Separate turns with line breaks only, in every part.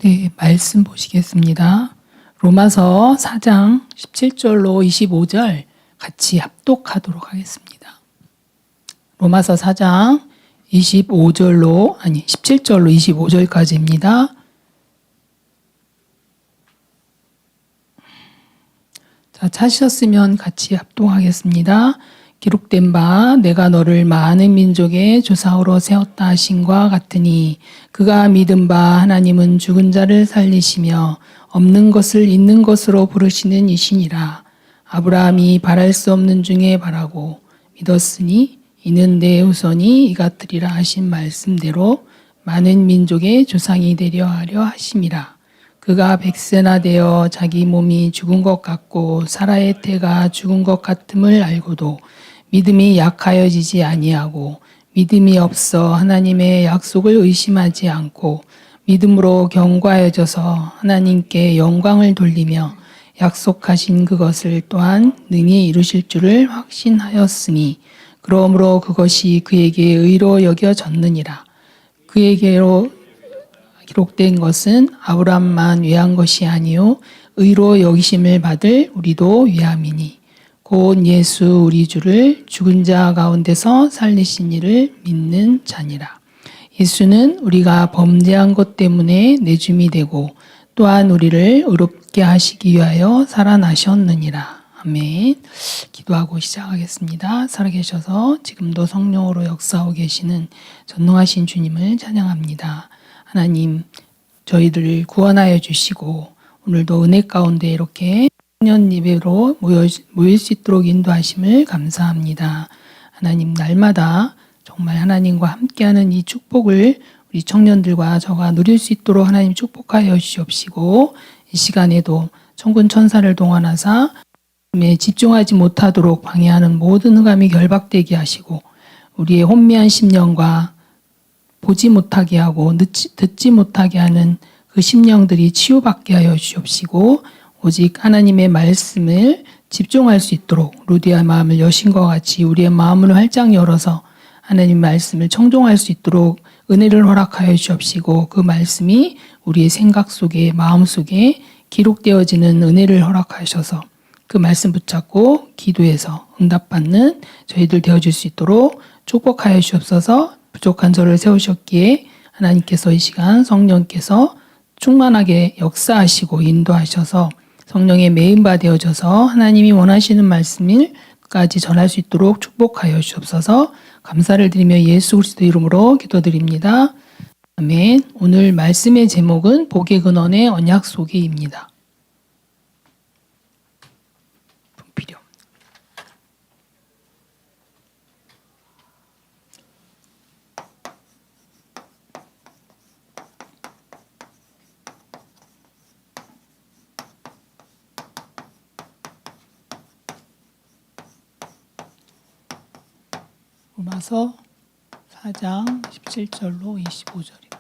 네, 말씀 보시겠습니다. 로마서 4장 17절로 25절 같이 합독하도록 하겠습니다. 로마서 4장 17절로 25절까지입니다. 자, 찾으셨으면 같이 합독하겠습니다. 기록된 바 내가 너를 많은 민족의 조상으로 세웠다 하신과 같으니 그가 믿은 바 하나님은 죽은 자를 살리시며 없는 것을 있는 것으로 부르시는 이시니라. 아브라함이 바랄 수 없는 중에 바라고 믿었으니 이는 내 후손이 이같으리라 하신 말씀대로 많은 민족의 조상이 되려 하려 하심이라. 그가 백세나 되어 자기 몸이 죽은 것 같고 사라의 태가 죽은 것 같음을 알고도 믿음이 약하여지지 아니하고 믿음이 없어 하나님의 약속을 의심하지 않고 믿음으로 견고하여져서 하나님께 영광을 돌리며 약속하신 그것을 또한 능히 이루실 줄을 확신하였으니 그러므로 그것이 그에게 의로 여겨졌느니라. 그에게로 기록된 것은 아브라함만 위한 것이 아니요 의로 여기심을 받을 우리도 위함이니 곧 예수 우리 주를 죽은 자 가운데서 살리신 이를 믿는 자니라. 예수는 우리가 범죄한 것 때문에 내줌이 되고 또한 우리를 의롭게 하시기 위하여 살아나셨느니라. 아멘. 기도하고 시작하겠습니다. 살아계셔서 지금도 성령으로 역사하고 계시는 전능하신 주님을 찬양합니다. 하나님, 저희들을 구원하여 주시고 오늘도 은혜 가운데 이렇게 청년 예배로 모일 수 있도록 인도하심을 감사합니다. 하나님, 날마다 정말 하나님과 함께하는 이 축복을 우리 청년들과 저가 누릴 수 있도록 하나님 축복하여 주시옵시고 이 시간에도 천군 천사를 동원하사 집중하지 못하도록 방해하는 모든 흑암이 결박되게 하시고 우리의 혼미한 심령과 보지 못하게 하고 듣지 못하게 하는 그 심령들이 치유받게 하여 주옵시고 오직 하나님의 말씀을 집중할 수 있도록 루디아의 마음을 여신 것 같이 우리의 마음을 활짝 열어서 하나님 말씀을 청종할 수 있도록 은혜를 허락하여 주옵시고 그 말씀이 우리의 생각 속에 마음 속에 기록되어지는 은혜를 허락하셔서 그 말씀 붙잡고 기도해서 응답받는 저희들 되어줄 수 있도록 축복하여 주옵소서. 부족한 저를 세우셨기에 하나님께서 이 시간 성령께서 충만하게 역사하시고 인도하셔서 성령의 메인바 되어져서 하나님이 원하시는 말씀을까지 전할 수 있도록 축복하여 주옵소서. 감사를 드리며 예수 그리스도 이름으로 기도드립니다. 아멘. 오늘 말씀의 제목은 복의 근원의 언약 속에입니다. 분필이요. 로마서 4장 17절로 25절입니다.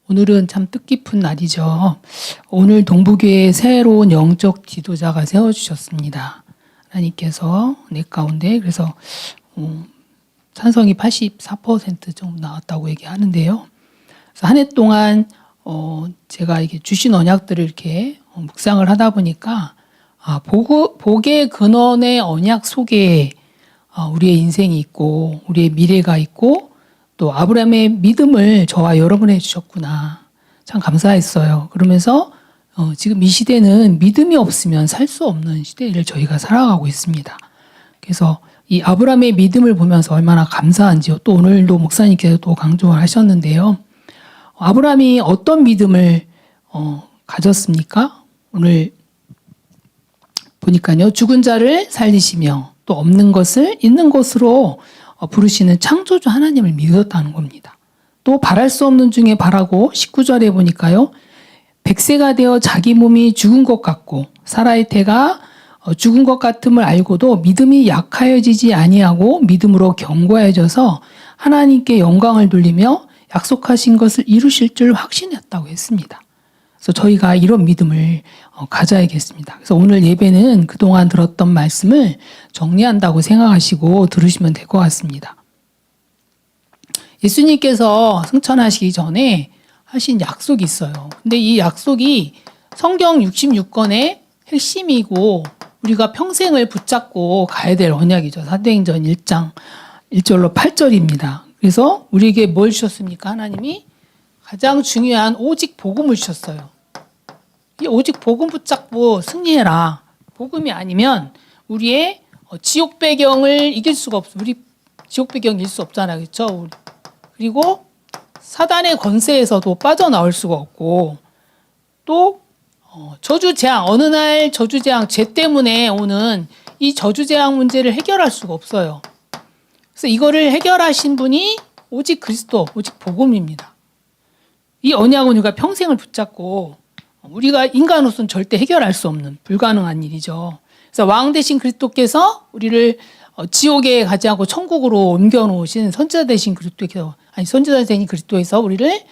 오늘은 참 뜻깊은 날이죠. 오늘 동부교회에 새로운 영적 지도자가 세워주셨습니다. 하나님께서 내 가운데 그래서 찬성이 84% 정도 나왔다고 얘기하는데요. 그래서 한 해 동안 제가 이렇게 주신 언약들을 이렇게 묵상을 하다 보니까 복의 근원의 언약 속에 우리의 인생이 있고 우리의 미래가 있고 또 아브라함의 믿음을 저와 여러분이 해주셨구나. 참 감사했어요. 그러면서 지금 이 시대는 믿음이 없으면 살 수 없는 시대를 저희가 살아가고 있습니다. 그래서 이 아브라함의 믿음을 보면서 얼마나 감사한지요. 또 오늘도 목사님께서 또 강조를 하셨는데요. 아브라함이 어떤 믿음을 가졌습니까? 오늘 보니까요. 죽은 자를 살리시며 또 없는 것을 있는 것으로 부르시는 창조주 하나님을 믿었다는 겁니다. 또 바랄 수 없는 중에 바라고 19절에 보니까요. 백세가 되어 자기 몸이 죽은 것 같고 사라의 태가 죽은 것 같음을 알고도 믿음이 약하여지지 아니하고 믿음으로 견고해져서 하나님께 영광을 돌리며 약속하신 것을 이루실 줄 확신했다고 했습니다. 그래서 저희가 이런 믿음을 가져야겠습니다. 그래서 오늘 예배는 그동안 들었던 말씀을 정리한다고 생각하시고 들으시면 될 것 같습니다. 예수님께서 승천하시기 전에 하신 약속이 있어요. 근데 이 약속이 성경 66권의 핵심이고 우리가 평생을 붙잡고 가야 될 언약이죠. 사도행전 1장 1절로 8절입니다. 그래서 우리에게 뭘 주셨습니까? 하나님이 가장 중요한 오직 복음을 주셨어요. 이 오직 복음 붙잡고 승리해라. 복음이 아니면 우리의 지옥 배경을 이길 수가 없어. 우리 지옥 배경 이길 수 없잖아요. 그렇죠? 그리고 사단의 권세에서도 빠져나올 수가 없고 또 저주재앙, 어느 날 저주재앙, 죄 때문에 오는 이 저주재앙 문제를 해결할 수가 없어요. 그래서 이거를 해결하신 분이 오직 그리스도, 오직 복음입니다. 이 언약은 우리가 평생을 붙잡고 우리가 인간으로서는 절대 해결할 수 없는 불가능한 일이죠. 그래서 왕 대신 그리스도께서 우리를 지옥에 가지 않고 천국으로 옮겨놓으신 선지자 대신 그리스도께서, 선지자 대신 그리스도에서 우리를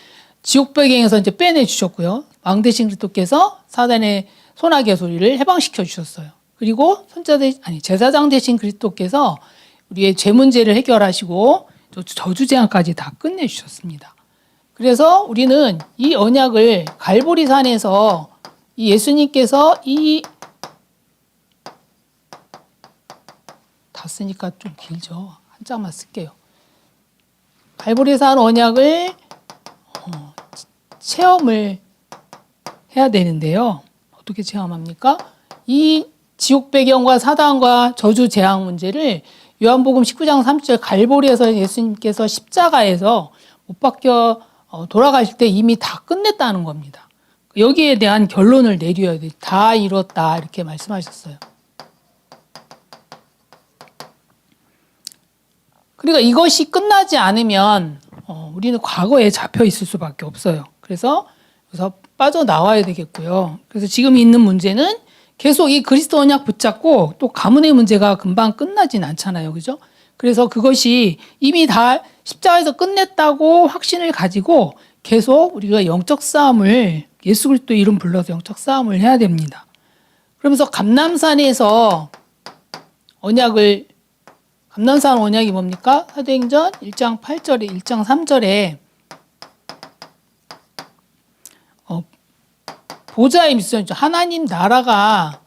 지옥 배경에서 이제 빼내 주셨고요. 왕 대신 그리스도께서 사단의 손아귀 소리를 해방시켜 주셨어요. 그리고 제사장 대신 그리스도께서 우리의 죄 문제를 해결하시고 저주재앙까지 다 끝내 주셨습니다. 그래서 우리는 이 언약을 갈보리산에서 이 예수님께서 다 쓰니까 좀 길죠. 한 장만 쓸게요. 갈보리산 언약을 체험을 해야 되는데요. 어떻게 체험합니까? 이 지옥 배경과 사단과 저주 재앙 문제를 요한복음 19장 30절 갈보리에서 예수님께서 십자가에서 못 박혀 돌아가실 때 이미 다 끝냈다는 겁니다. 여기에 대한 결론을 내려야 돼. 다 이뤘다 이렇게 말씀하셨어요. 그러니까 이것이 끝나지 않으면 우리는 과거에 잡혀 있을 수밖에 없어요. 그래서 빠져나와야 되겠고요. 그래서 지금 있는 문제는 계속 이 그리스도 언약 붙잡고 또 가문의 문제가 금방 끝나진 않잖아요. 그죠? 그래서 그것이 이미 다 십자가에서 끝냈다고 확신을 가지고 계속 우리가 영적 싸움을 예수 그리스도 이름 불러서 영적 싸움을 해야 됩니다. 그러면서 감람산에서 감람산 언약이 뭡니까? 사도행전 1장 8절에 1장 3절에 보좌의 미션이죠. 하나님 나라가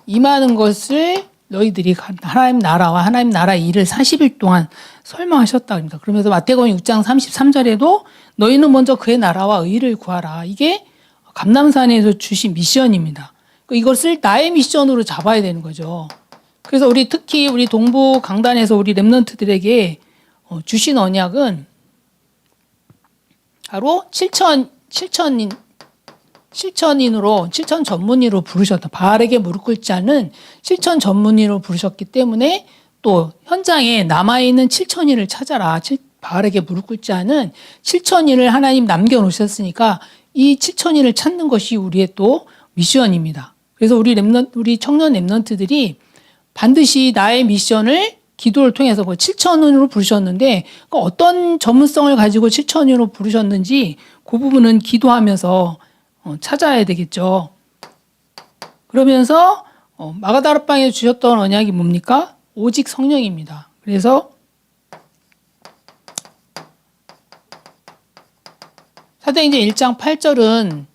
임하는 것을 너희들이 하나님 나라와 하나님 나라 일을 40일 동안 설명하셨다 합니다. 그러면서 마태복음 6장 33절에도 너희는 먼저 그의 나라와 의를 구하라. 이게 감람산에서 주신 미션입니다. 이것을 나의 미션으로 잡아야 되는 거죠. 그래서 특히 우리 동부 강단에서 우리 렘넌트들에게 주신 언약은 바로 7천 전문의로 부르셨다. 바알에게 무릎 꿇지 않은 7천 전문의로 부르셨기 때문에 또 현장에 남아있는 7천인을 찾아라. 바알에게 무릎 꿇지 않은 7천인을 하나님 남겨놓으셨으니까 이 7천인을 찾는 것이 우리의 또 미션입니다. 그래서 우리 청년 렘넌트들이 반드시 나의 미션을 기도를 통해서 7천인으로 부르셨는데 어떤 전문성을 가지고 7천인으로 부르셨는지 그 부분은 기도하면서 찾아야 되겠죠. 그러면서 마가다락방에 주셨던 언약이 뭡니까? 오직 성령입니다. 그래서 사도행전 1장 8절은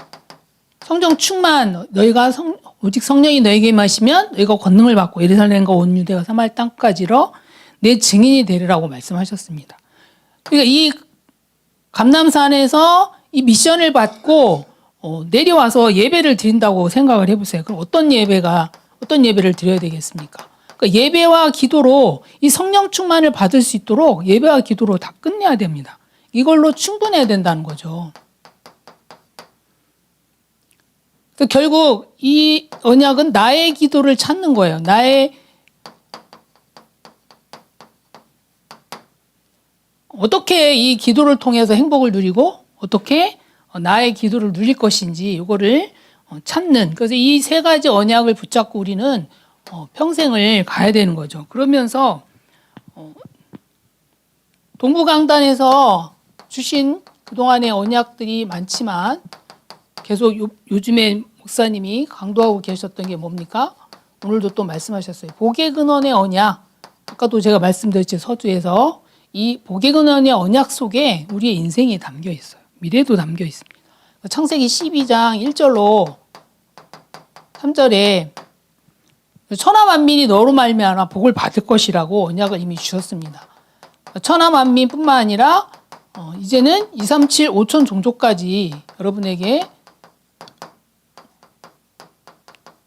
성령 충만 오직 성령이 너에게 임하시면 너희가 권능을 받고 예루살렘과 온 유대와 사마리아 땅까지로 내 증인이 되리라고 말씀하셨습니다. 그러니까 이 감람산에서 이 미션을 받고 내려와서 예배를 드린다고 생각을 해보세요. 그럼 어떤 예배를 드려야 되겠습니까? 그러니까 예배와 기도로 이 성령 충만을 받을 수 있도록 예배와 기도로 다 끝내야 됩니다. 이걸로 충분해야 된다는 거죠. 그래서 결국 이 언약은 나의 기도를 찾는 거예요. 어떻게 이 기도를 통해서 행복을 누리고 어떻게 나의 기도를 누릴 것인지 이거를 찾는. 그래서 이 세 가지 언약을 붙잡고 우리는 평생을 가야 되는 거죠. 그러면서 동부강단에서 주신 그동안의 언약들이 많지만 계속 요즘에 목사님이 강조하고 계셨던 게 뭡니까? 오늘도 또 말씀하셨어요. 복의 근원의 언약. 아까도 제가 말씀드렸죠. 서두에서 이 복의 근원의 언약 속에 우리의 인생이 담겨 있어요. 미래도 담겨 있습니다. 창세기 12장 1절로 3절에 천하 만민이 너로 말미암아 복을 받을 것이라고 언약을 이미 주셨습니다. 천하 만민뿐만 아니라 이제는 2, 3, 7, 5천 종족까지 여러분에게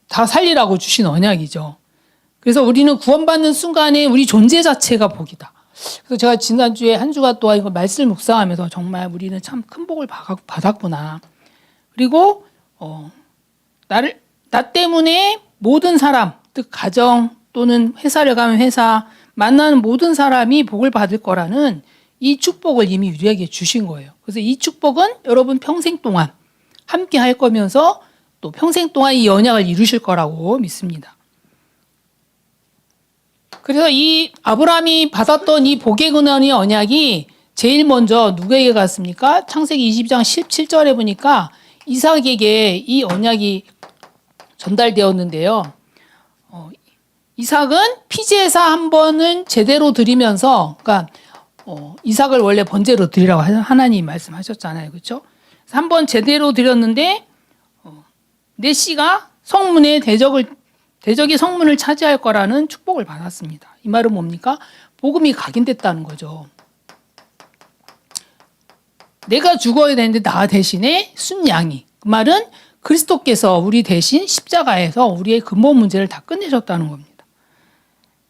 다 살리라고 주신 언약이죠. 그래서 우리는 구원받는 순간에 우리 존재 자체가 복이다. 그래서 제가 지난주에 한 주간 동안 이거 말씀을 묵상하면서 정말 우리는 참 큰 복을 받았구나. 그리고 나 때문에 모든 사람, 즉 가정 또는 회사를 가면 회사, 만나는 모든 사람이 복을 받을 거라는 이 축복을 이미 우리에게 주신 거예요. 그래서 이 축복은 여러분 평생 동안 함께 할 거면서 또 평생 동안 이 언약을 이루실 거라고 믿습니다. 그래서 이 아브라함이 받았던 이 복의 근원의 언약이 제일 먼저 누구에게 갔습니까? 창세기 20장 17절에 보니까 이삭에게 이 언약이 전달되었는데요. 이삭은 피제사 한 번은 제대로 드리면서, 그러니까 이삭을 원래 번제로 드리라고 하나님 말씀하셨잖아요, 그렇죠? 한 번 제대로 드렸는데 내 씨가 대적이 성문을 차지할 거라는 축복을 받았습니다. 이 말은 뭡니까? 복음이 각인됐다는 거죠. 내가 죽어야 되는데 나 대신에 순양이. 그 말은 그리스도께서 우리 대신 십자가에서 우리의 근본 문제를 다 끝내셨다는 겁니다.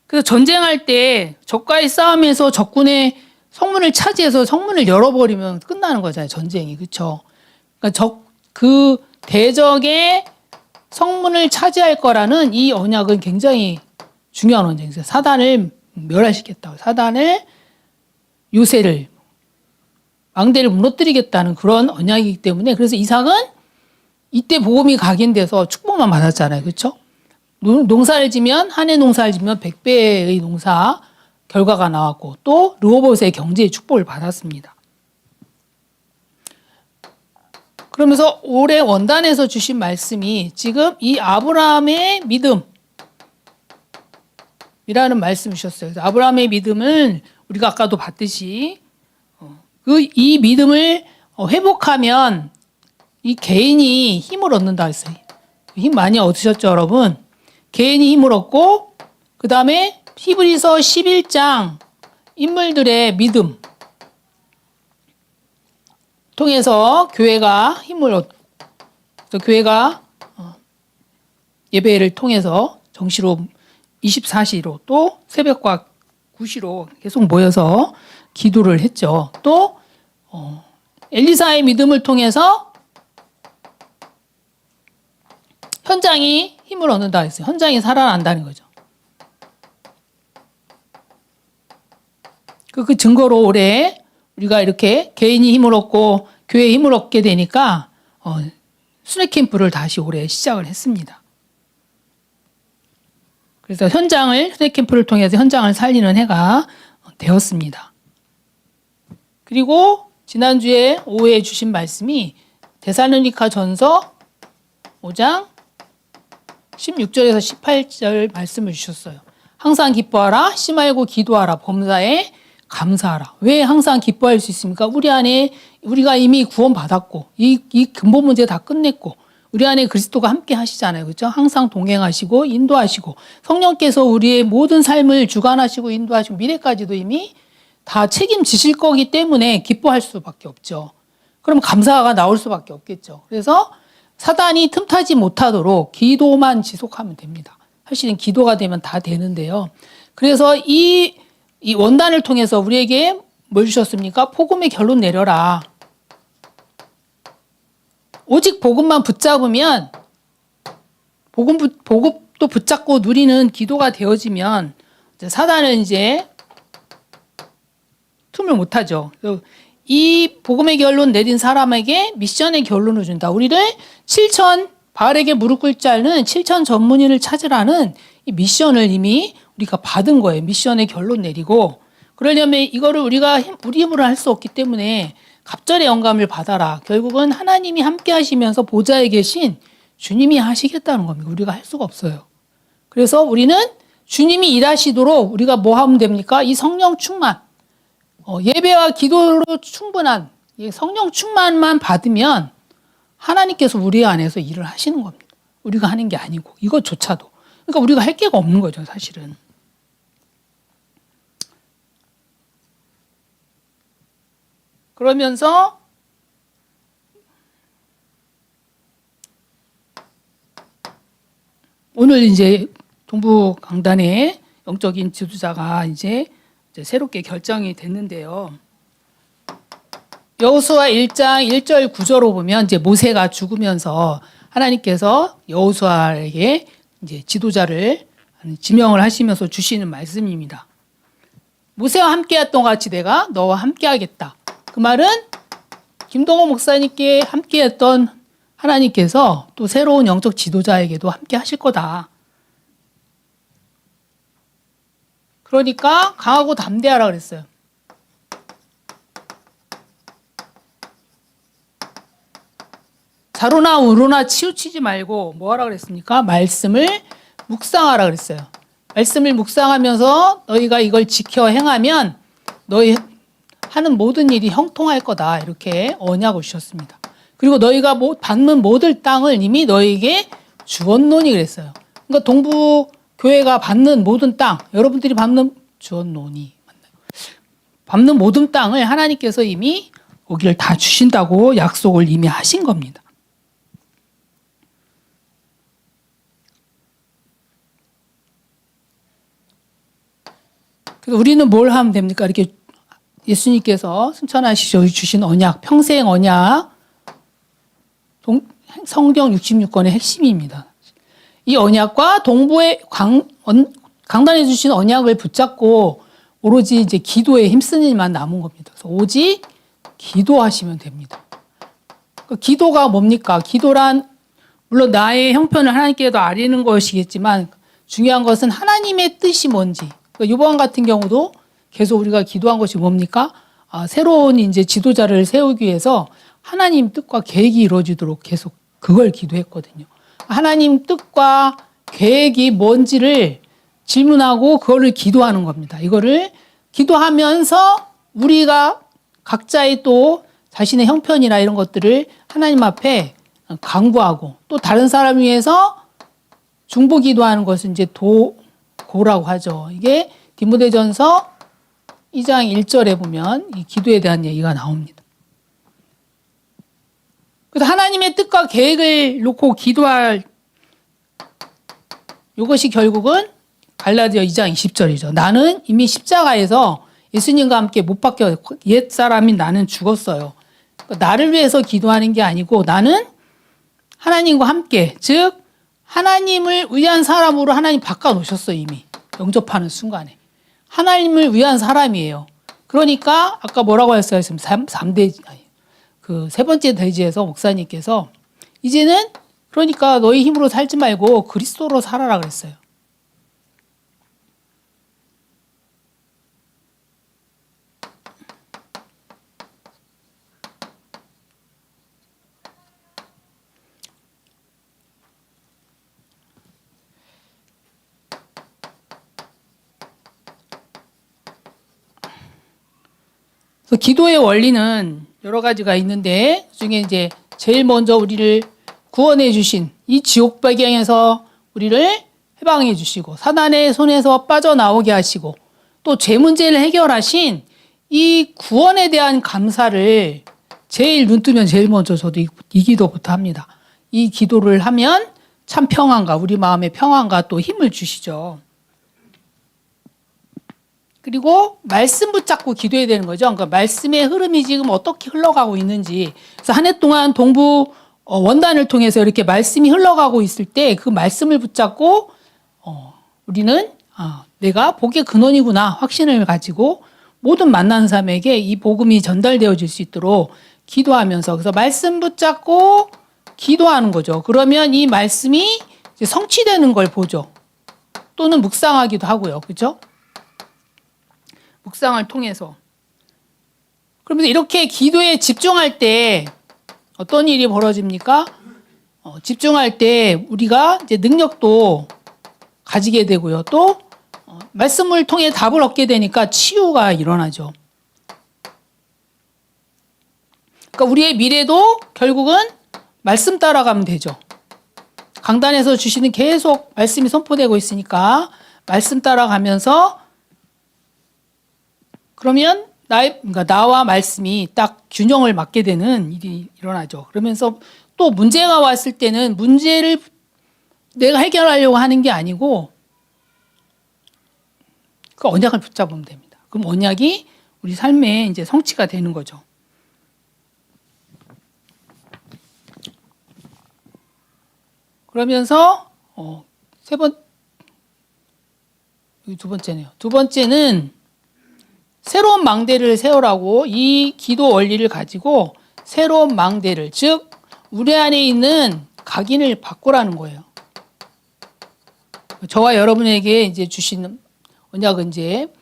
그래서 전쟁할 때 적과의 싸움에서 적군의 성문을 차지해서 성문을 열어버리면 끝나는 거잖아요. 전쟁이. 그렇죠? 그러니까 그 대적의 성문을 차지할 거라는 이 언약은 굉장히 중요한 언약이에요. 사단을 멸하시겠다고. 사단을 요새를 망대를 무너뜨리겠다는 그런 언약이기 때문에 그래서 이삭은 이때 복음이 각인돼서 축복만 받았잖아요. 그렇죠? 농사를 지면 한 해 농사를 지면 100배의 농사 결과가 나왔고 또 르호봇의 경제의 축복을 받았습니다. 그러면서 올해 원단에서 주신 말씀이 지금 이 아브라함의 믿음이라는 말씀을 주셨어요. 아브라함의 믿음은 우리가 아까도 봤듯이 이 믿음을 회복하면 이 개인이 힘을 얻는다 했어요. 힘 많이 얻으셨죠, 여러분? 개인이 힘을 얻고 그 다음에 히브리서 11장 인물들의 믿음 통해서 교회가 힘을 얻고 교회가 예배를 통해서 정시로 24시로 또 새벽과 9시로 계속 모여서 기도를 했죠. 또 엘리사의 믿음을 통해서 현장이 힘을 얻는다 했어요. 현장이 살아난다는 거죠. 그 증거로 올해 우리가 이렇게 개인이 힘을 얻고 교회에 힘을 얻게 되니까 순회 캠프를 다시 올해 시작을 했습니다. 그래서 순회 캠프를 통해서 현장을 살리는 해가 되었습니다. 그리고 지난주에 오후에 주신 말씀이 데살로니가 전서 5장 16절에서 18절 말씀을 주셨어요. 항상 기뻐하라, 시 말고 기도하라, 범사에 감사하라. 왜 항상 기뻐할 수 있습니까? 우리가 이미 구원받았고 이 근본 문제 다 끝냈고 우리 안에 그리스도가 함께 하시잖아요. 그렇죠? 항상 동행하시고 인도하시고 성령께서 우리의 모든 삶을 주관하시고 인도하시고 미래까지도 이미 다 책임지실 거기 때문에 기뻐할 수밖에 없죠. 그럼 감사가 나올 수밖에 없겠죠. 그래서 사단이 틈타지 못하도록 기도만 지속하면 됩니다. 사실은 기도가 되면 다 되는데요. 그래서 이 원단을 통해서 우리에게 뭘 주셨습니까? 복음의 결론 내려라. 오직 복음만 붙잡으면 복음도 붙잡고 누리는 기도가 되어지면 사단은 이제 틈을 못하죠. 이 복음의 결론 내린 사람에게 미션의 결론을 준다. 우리를 바알에게 무릎 꿇지 않는 7천 전문인을 찾으라는 이 미션을 이미 우리가 받은 거예요. 미션의 결론 내리고 그러려면 이거를 우리가 우리 힘으로 할 수 없기 때문에 갑절의 영감을 받아라. 결국은 하나님이 함께 하시면서 보좌에 계신 주님이 하시겠다는 겁니다. 우리가 할 수가 없어요. 그래서 우리는 주님이 일하시도록 우리가 뭐 하면 됩니까? 이 성령 충만. 예배와 기도로 충분한 성령 충만만 받으면 하나님께서 우리 안에서 일을 하시는 겁니다. 우리가 하는 게 아니고 이것조차도. 그러니까 우리가 할 게가 없는 거죠, 사실은. 그러면서 오늘 이제 동부 강단의 영적인 지도자가 이제 새롭게 결정이 됐는데요. 여호수아 1장 1절 9절로 보면 이제 모세가 죽으면서 하나님께서 여호수아에게 이제 지도자를 지명을 하시면서 주시는 말씀입니다. 모세와 함께했던 같이 내가 너와 함께하겠다. 그 말은 김동호 목사님께 함께했던 하나님께서 또 새로운 영적 지도자에게도 함께 하실 거다. 그러니까 강하고 담대하라 그랬어요. 좌로나 우로나 치우치지 말고 뭐 하라 그랬습니까? 말씀을 묵상하라 그랬어요. 말씀을 묵상하면서 너희가 이걸 지켜 행하면 너희 하는 모든 일이 형통할 거다. 이렇게 언약을 주셨습니다. 그리고 너희가 받는 모든 땅을 이미 너희에게 주었노니 그랬어요. 그러니까 동부 교회가 받는 모든 땅, 여러분들이 받는 주었노니 맞나요? 받는 모든 땅을 하나님께서 이미 거기를 다 주신다고 약속을 이미 하신 겁니다. 그래서 우리는 뭘 하면 됩니까? 이렇게 예수님께서 승천하시죠. 주신 언약, 평생 언약, 성경 66권의 핵심입니다. 이 언약과 동부의 강단해 주신 언약을 붙잡고 오로지 이제 기도에 힘쓰는 일만 남은 겁니다. 그래서 오직 기도하시면 됩니다. 그러니까 기도가 뭡니까? 기도란 물론 나의 형편을 하나님께도 아리는 것이겠지만 중요한 것은 하나님의 뜻이 뭔지. 그러니까 요번 같은 경우도 계속 우리가 기도한 것이 뭡니까? 새로운 이제 지도자를 세우기 위해서 하나님 뜻과 계획이 이루어지도록 계속 그걸 기도했거든요. 하나님 뜻과 계획이 뭔지를 질문하고 그거를 기도하는 겁니다. 이거를 기도하면서 우리가 각자의 또 자신의 형편이나 이런 것들을 하나님 앞에 간구하고 또 다른 사람을 위해서 중보 기도하는 것은 이제 도고라고 하죠. 이게 디모데전서 2장 1절에 보면 이 기도에 대한 얘기가 나옵니다. 그래서 하나님의 뜻과 계획을 놓고 기도할 이것이 결국은 갈라디아 2장 20절이죠. 나는 이미 십자가에서 예수님과 함께 못 박혀 옛사람인 나는 죽었어요. 그러니까 나를 위해서 기도하는 게 아니고 나는 하나님과 함께 즉 하나님을 위한 사람으로 하나님 바꿔놓으셨어요. 이미 영접하는 순간에. 하나님을 위한 사람이에요. 그러니까 아까 뭐라고 했어요? 지금 3대 그 세 번째 대지에서 목사님께서 이제는 그러니까 너희 힘으로 살지 말고 그리스도로 살아라 그랬어요. 그래서 기도의 원리는 여러 가지가 있는데 그중에 이제 제일 먼저 우리를 구원해 주신 이 지옥 배경에서 우리를 해방해 주시고 사단의 손에서 빠져나오게 하시고 또 죄 문제를 해결하신 이 구원에 대한 감사를 제일 눈 뜨면 제일 먼저 저도 이 기도부터 합니다. 이 기도를 하면 참 평안과 우리 마음의 평안과 또 힘을 주시죠. 그리고 말씀 붙잡고 기도해야 되는 거죠. 그러니까 말씀의 흐름이 지금 어떻게 흘러가고 있는지. 그래서 한 해 동안 동부 원단을 통해서 이렇게 말씀이 흘러가고 있을 때 그 말씀을 붙잡고 우리는 내가 복의 근원이구나 확신을 가지고 모든 만난 사람에게 이 복음이 전달되어질 수 있도록 기도하면서 그래서 말씀 붙잡고 기도하는 거죠. 그러면 이 말씀이 이제 성취되는 걸 보죠. 또는 묵상하기도 하고요. 그렇죠? 묵상을 통해서. 그러면서 이렇게 기도에 집중할 때 어떤 일이 벌어집니까? 집중할 때 우리가 이제 능력도 가지게 되고요. 또 말씀을 통해 답을 얻게 되니까 치유가 일어나죠. 그러니까 우리의 미래도 결국은 말씀 따라가면 되죠. 강단에서 주시는 계속 말씀이 선포되고 있으니까 말씀 따라가면서 그러면 그러니까 나와 말씀이 딱 균형을 맞게 되는 일이 일어나죠. 그러면서 또 문제가 왔을 때는 문제를 내가 해결하려고 하는 게 아니고 그 언약을 붙잡으면 됩니다. 그럼 언약이 우리 삶에 이제 성취가 되는 거죠. 그러면서 두 번째네요. 두 번째는 새로운 망대를 세우라고 이 기도 원리를 가지고 새로운 망대를, 즉 우리 안에 있는 각인을 바꾸라는 거예요. 저와 여러분에게 이제 주시는 언약은 이제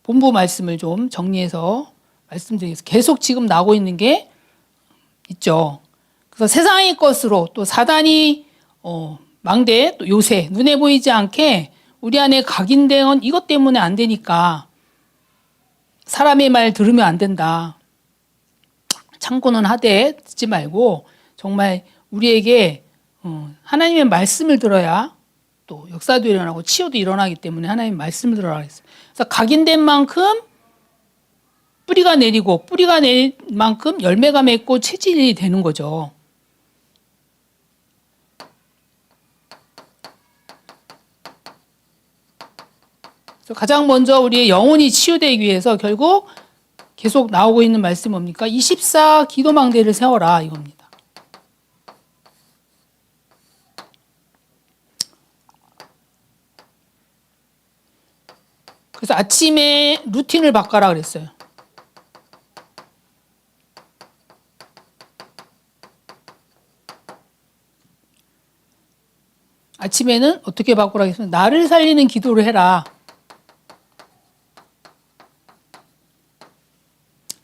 본부 말씀을 좀 정리해서 말씀드리겠습니다. 계속 지금 나오고 있는 게 있죠. 그래서 세상의 것으로 또 사단이 망대, 또 요새 눈에 보이지 않게 우리 안에 각인된 건 이것 때문에 안 되니까 사람의 말 들으면 안 된다. 참고는 하되 듣지 말고 정말 우리에게 하나님의 말씀을 들어야 또 역사도 일어나고 치유도 일어나기 때문에 하나님의 말씀을 들어라 했어요. 그래서 각인된 만큼 뿌리가 내리고 뿌리가 낼 만큼 열매가 맺고 체질이 되는 거죠. 가장 먼저 우리의 영혼이 치유되기 위해서 결국 계속 나오고 있는 말씀이 뭡니까? 24 기도망대를 세워라 이겁니다. 그래서 아침에 루틴을 바꿔라 그랬어요. 아침에는 어떻게 바꾸라 그랬어요? 나를 살리는 기도를 해라.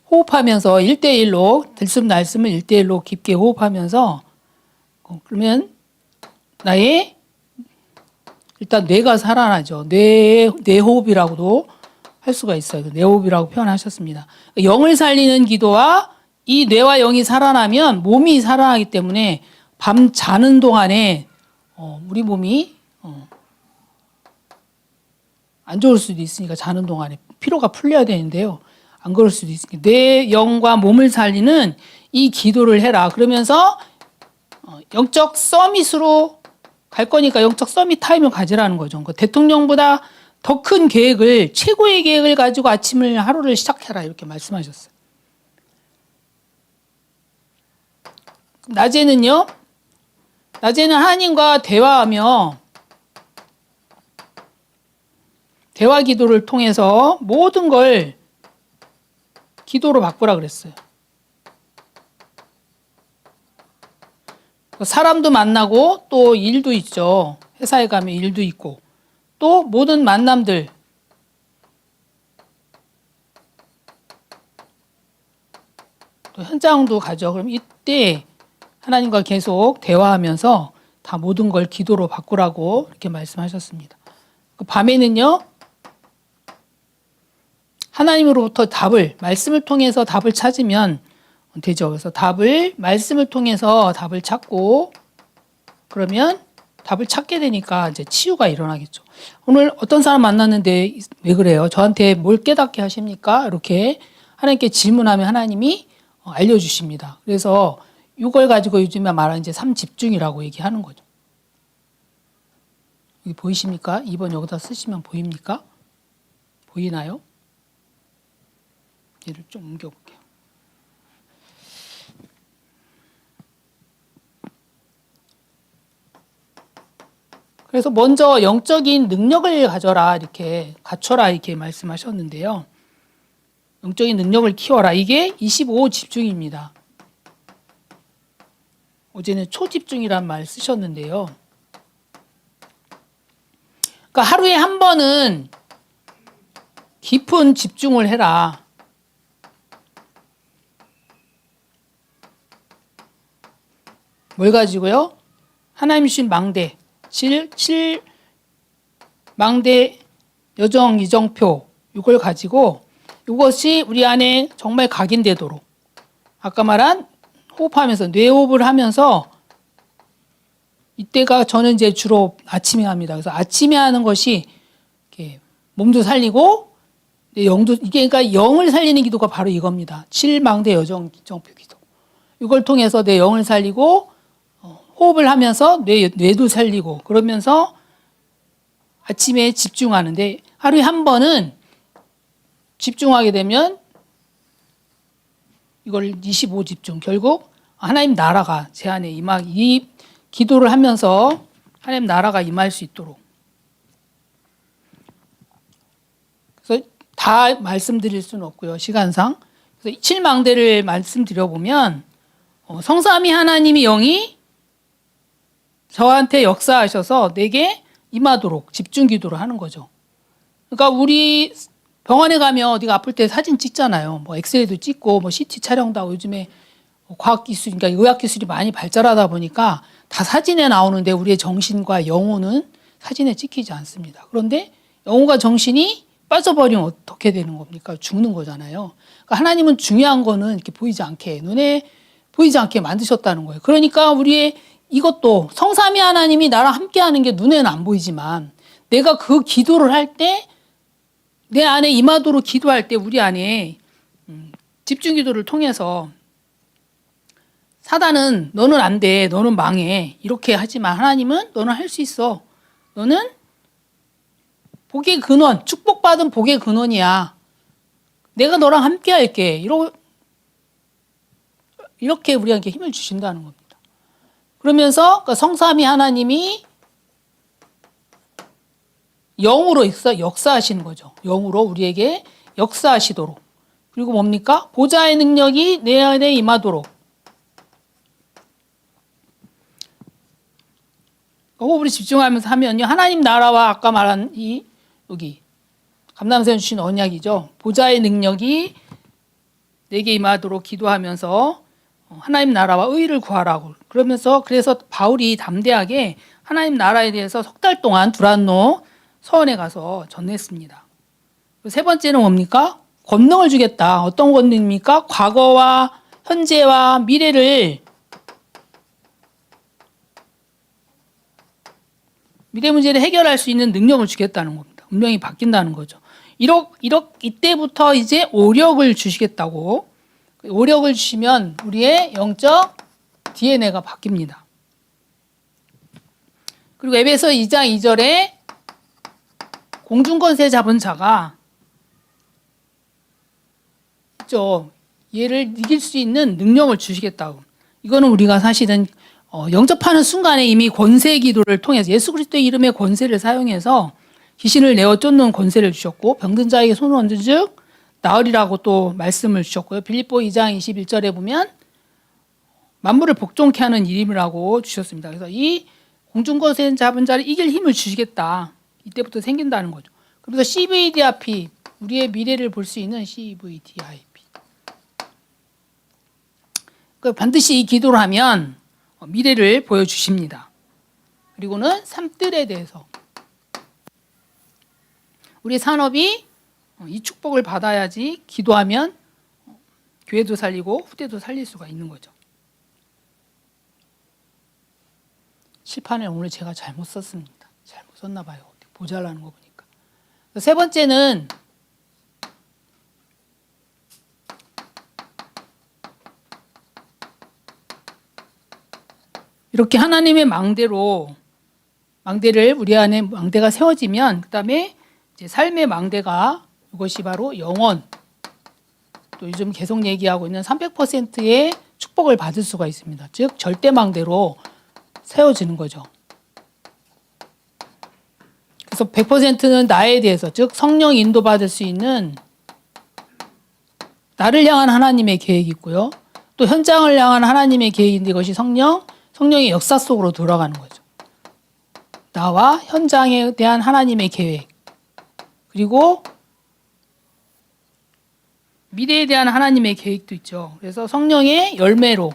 호흡하면서 1대1로 들숨날숨을 1대1로 깊게 호흡하면서 그러면 나의 일단 뇌가 살아나죠. 뇌호흡이라고도 할 수가 있어요. 뇌호흡이라고 표현하셨습니다. 영을 살리는 기도와 이 뇌와 영이 살아나면 몸이 살아나기 때문에 밤 자는 동안에 우리 몸이 안 좋을 수도 있으니까 자는 동안에 피로가 풀려야 되는데요. 안 그럴 수도 있으니까 뇌, 영과 몸을 살리는 이 기도를 해라. 그러면서 영적 서밋으로 갈 거니까 영적 서밋 타임을 가지라는 거죠. 그 대통령보다 더 큰 계획을, 최고의 계획을 가지고 아침을 하루를 시작해라 이렇게 말씀하셨어요. 낮에는요. 낮에는 하나님과 대화하며 대화 기도를 통해서 모든 걸 기도로 바꾸라 그랬어요. 사람도 만나고 또 일도 있죠. 회사에 가면 일도 있고 또 모든 만남들 또 현장도 가죠. 그럼 이때 하나님과 계속 대화하면서 다 모든 걸 기도로 바꾸라고 이렇게 말씀하셨습니다. 밤에는요. 하나님으로부터 답을 말씀을 통해서 답을 찾으면 되죠. 그래서 말씀을 통해서 답을 찾고 그러면 답을 찾게 되니까 이제 치유가 일어나겠죠. 오늘 어떤 사람 만났는데 왜 그래요? 저한테 뭘 깨닫게 하십니까? 이렇게 하나님께 질문하면 하나님이 알려주십니다. 그래서 이걸 가지고 요즘에 말하는 이제 3집중이라고 얘기하는 거죠. 여기 보이십니까? 2번 여기다 쓰시면 보입니까? 보이나요? 얘를 좀 옮겨볼게요. 그래서 먼저 영적인 능력을 가져라 이렇게 갖춰라 이렇게 말씀하셨는데요. 영적인 능력을 키워라. 이게 25 집중입니다. 어제는 초집중이란 말 쓰셨는데요. 그러니까 하루에 한 번은 깊은 집중을 해라. 뭘 가지고요? 하나님 주신 망대, 7 망대 여정 이정표 이걸 가지고 이것이 우리 안에 정말 각인되도록 아까 말한 호흡하면서 뇌호흡을 하면서 이때가 저는 이제 주로 아침에 합니다. 그래서 아침에 하는 것이 이렇게 몸도 살리고 영도 이게 그러니까 영을 살리는 기도가 바로 이겁니다. 칠망대 여정정표 기도. 이걸 통해서 내 영을 살리고 호흡을 하면서 뇌도 살리고 그러면서 아침에 집중하는데 하루에 한 번은 집중하게 되면 이걸 25집중 결국 하나님 나라가 제 안에 이 기도를 하면서 하나님 나라가 임할 수 있도록 그래서 다 말씀드릴 수는 없고요. 시간상. 그래서 7망대를 말씀드려보면 성삼위 하나님이 영이 저한테 역사하셔서 내게 임하도록 집중 기도를 하는 거죠. 그러니까 우리 병원에 가면 어디가 아플 때 사진 찍잖아요. 뭐 엑스레이도 찍고 뭐 CT 촬영도 하고 요즘에 과학 기술, 그러니까 의학 기술이 많이 발달하다 보니까 다 사진에 나오는데 우리의 정신과 영혼은 사진에 찍히지 않습니다. 그런데 영혼과 정신이 빠져버리면 어떻게 되는 겁니까? 죽는 거잖아요. 그러니까 하나님은 중요한 거는 이렇게 보이지 않게, 눈에 보이지 않게 만드셨다는 거예요. 그러니까 우리의 이것도 성삼위 하나님이 나랑 함께 하는 게 눈에는 안 보이지만 내가 그 기도를 할 때 내 안에 임하도록 기도할 때 우리 안에 집중 기도를 통해서 사단은 너는 안 돼, 너는 망해 이렇게 하지만 하나님은 너는 할 수 있어. 너는 복의 근원, 축복받은 복의 근원이야. 내가 너랑 함께 할게. 이렇게 우리에게 힘을 주신다는 겁니다. 그러면서 성삼위 하나님이 영으로 역사하시는 거죠. 영으로 우리에게 역사하시도록. 그리고 뭡니까? 보좌의 능력이 내 안에 임하도록. 호흡을 집중하면서 하면요. 하나님 나라와 아까 말한 여기 감람새는 주신 언약이죠. 보좌의 능력이 내게 임하도록 기도하면서 하나님 나라와 의를 구하라고. 그래서 바울이 담대하게 하나님 나라에 대해서 3달 동안 두란노 서원에 가서 전했습니다. 세 번째는 뭡니까? 권능을 주겠다. 어떤 권능입니까? 과거와 현재와 미래 문제를 해결할 수 있는 능력을 주겠다는 겁니다. 운명이 바뀐다는 거죠. 이때부터 이제 오력을 주시겠다고. 오력을 주시면 우리의 영적 DNA가 바뀝니다. 그리고 에베소 2장 2절에 공중권세 잡은 자가 있죠. 얘를 이길 수 있는 능력을 주시겠다고. 이거는 우리가 사실은 영접하는 순간에 이미 권세 기도를 통해서 예수 그리스도의 이름의 권세를 사용해서 귀신을 내어 쫓는 권세를 주셨고 병든 자에게 손을 얹은 즉 나으리라고 또 말씀을 주셨고요. 빌립보 2장 21절에 보면 만물을 복종케 하는 이름이라고 주셨습니다. 그래서 이 공중권세 잡은 자를 이길 힘을 주시겠다. 이때부터 생긴다는 거죠. 그래서 CVDIP, 우리의 미래를 볼 수 있는 CVDIP. 반드시 이 기도를 하면 미래를 보여주십니다. 그리고는 삼뜰에 대해서 우리 산업이 이 축복을 받아야지 기도하면 교회도 살리고 후대도 살릴 수가 있는 거죠. 칠판을 오늘 제가 잘못 썼습니다. 잘못 썼나 봐요. 모자라는 거 보니까. 세 번째는 이렇게 하나님의 망대를 우리 안에 망대가 세워지면 그다음에 이제 삶의 망대가 이것이 바로 영원 또 요즘 계속 얘기하고 있는 300%의 축복을 받을 수가 있습니다. 즉 절대 망대로 세워지는 거죠. 그래서 100%는 나에 대해서 즉 성령 인도받을 수 있는 나를 향한 하나님의 계획이 있고요. 또 현장을 향한 하나님의 계획인데 이것이 성령의 역사 속으로 들어가는 거죠. 나와 현장에 대한 하나님의 계획 그리고 미래에 대한 하나님의 계획도 있죠. 그래서 성령의 열매로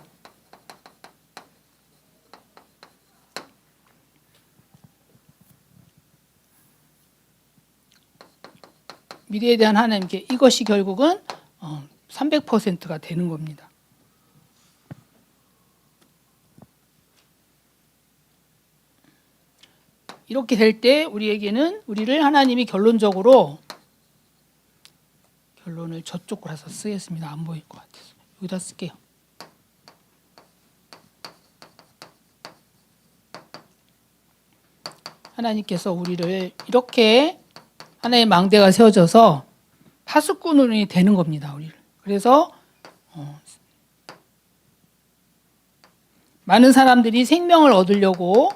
미래에 대한 하나님께 이것이 결국은 300%가 되는 겁니다. 이렇게 될 때 우리를 하나님이 결론적으로 결론을 저쪽 가서 쓰겠습니다. 안 보일 것 같아서 여기다 쓸게요. 하나님께서 우리를 이렇게 하나의 망대가 세워져서 파수꾼이 되는 겁니다. 우리를. 그래서 많은 사람들이 생명을 얻으려고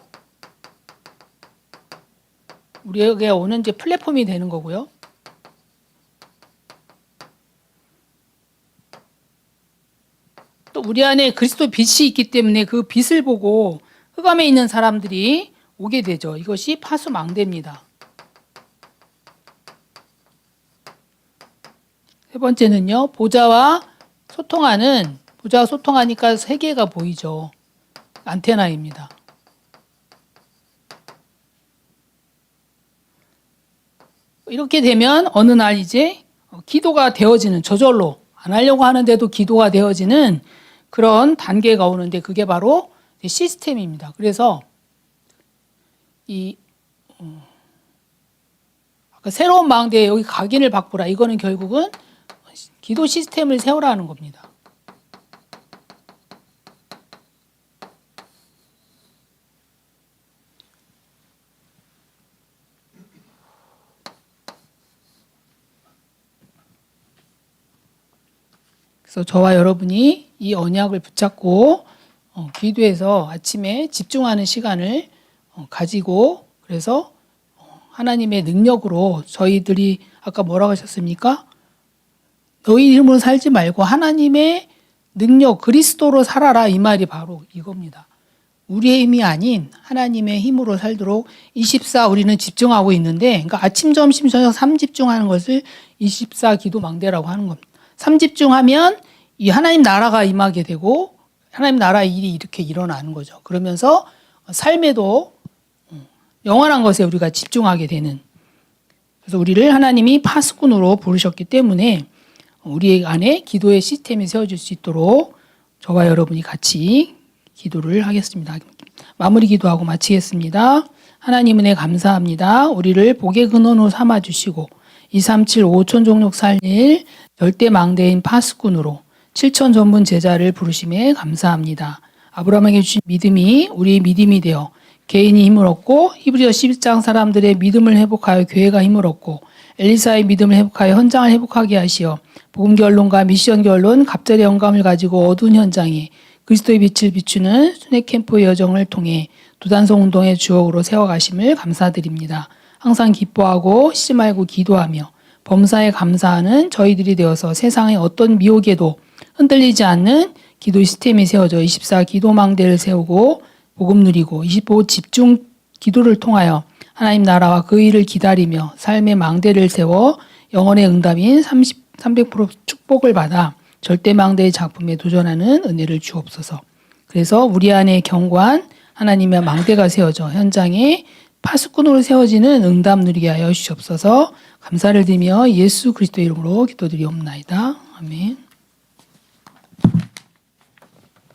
우리에게 오는 이제 플랫폼이 되는 거고요. 또 우리 안에 그리스도 빛이 있기 때문에 그 빛을 보고 흑암에 있는 사람들이 오게 되죠. 이것이 파수망대입니다. 세 번째는요. 보좌와 소통하니까 세계가 보이죠. 안테나입니다. 이렇게 되면 어느 날 이제 기도가 되어지는, 저절로 안 하려고 하는데도 기도가 되어지는 그런 단계가 오는데 그게 바로 시스템입니다. 그래서 아까 새로운 망대에 여기 각인을 바꾸라. 이거는 결국은 기도 시스템을 세우라는 겁니다. 그래서 저와 여러분이 이 언약을 붙잡고 기도해서 아침에 집중하는 시간을 가지고 그래서 하나님의 능력으로 저희들이 아까 뭐라고 하셨습니까? 너희 힘으로 살지 말고 하나님의 능력, 그리스도로 살아라. 이 말이 바로 이겁니다. 우리의 힘이 아닌 하나님의 힘으로 살도록 24 우리는 집중하고 있는데 그러니까 아침, 점심, 저녁 3집중하는 것을 24 기도 망대라고 하는 겁니다. 3집중하면 이 하나님 나라가 임하게 되고 하나님 나라 일이 이렇게 일어나는 거죠. 그러면서 삶에도 영원한 것에 우리가 집중하게 되는, 그래서 우리를 하나님이 파수꾼으로 부르셨기 때문에 우리 안에 기도의 시스템이 세워질 수 있도록 저와 여러분이 같이 기도를 하겠습니다. 마무리 기도하고 마치겠습니다. 하나님 은혜 감사합니다. 우리를 복의 근원으로 삼아주시고 237 5천 종족 살릴 절대 망대인 파수꾼으로 7천 전문 제자를 부르심에 감사합니다. 아브라함에게 주신 믿음이 우리의 믿음이 되어 개인이 힘을 얻고 히브리서 11장 사람들의 믿음을 회복하여 교회가 힘을 얻고 엘리사의 믿음을 회복하여 현장을 회복하게 하시어 복음 결론과 미션 결론 갑절의 영감을 가지고 어두운 현장에 그리스도의 빛을 비추는 순회 캠프의 여정을 통해 두단성 운동의 주역으로 세워가심을 감사드립니다. 항상 기뻐하고 쉬지 말고 기도하며 범사에 감사하는 저희들이 되어서 세상의 어떤 미혹에도 흔들리지 않는 기도 시스템이 세워져 24 기도망대를 세우고 복음 누리고 25 집중 기도를 통하여 하나님 나라와 그 일을 기다리며 삶의 망대를 세워 영혼의 응답인 300% 축복을 받아 절대망대의 작품에 도전하는 은혜를 주옵소서. 그래서 우리 안에 견고한 하나님의 망대가 세워져 현장에 파수꾼으로 세워지는 응답 누리게 하여 주시옵소서. 감사를 드리며 예수 그리스도 이름으로 기도드리옵나이다. 아멘.